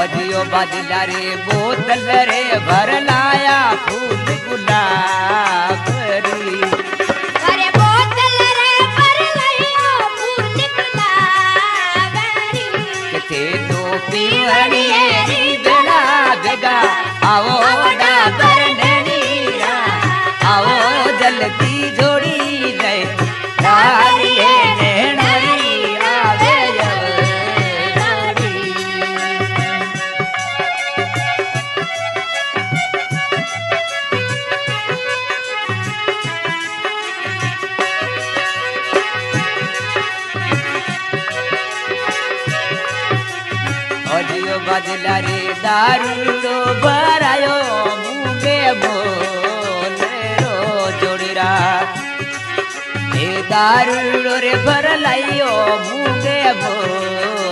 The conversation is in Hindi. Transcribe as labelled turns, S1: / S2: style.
S1: अजियो बादला रे बोतल रे भर लाया फूल गुलाब री
S2: अरे बोतल रे भर लाया फूल गुलाब री
S1: किथे तो पीवनी री बेड़ा बेगा आओ डाबर नैनीरा आओ जल्दी जोड़ी जाए तारी नैनरी आवे अजियो बजला रे दारूड़ो भरायो मुंगे बोले रो जोड़ीरा ए दारूड़ो रे भर लाइयो मुंगे बोल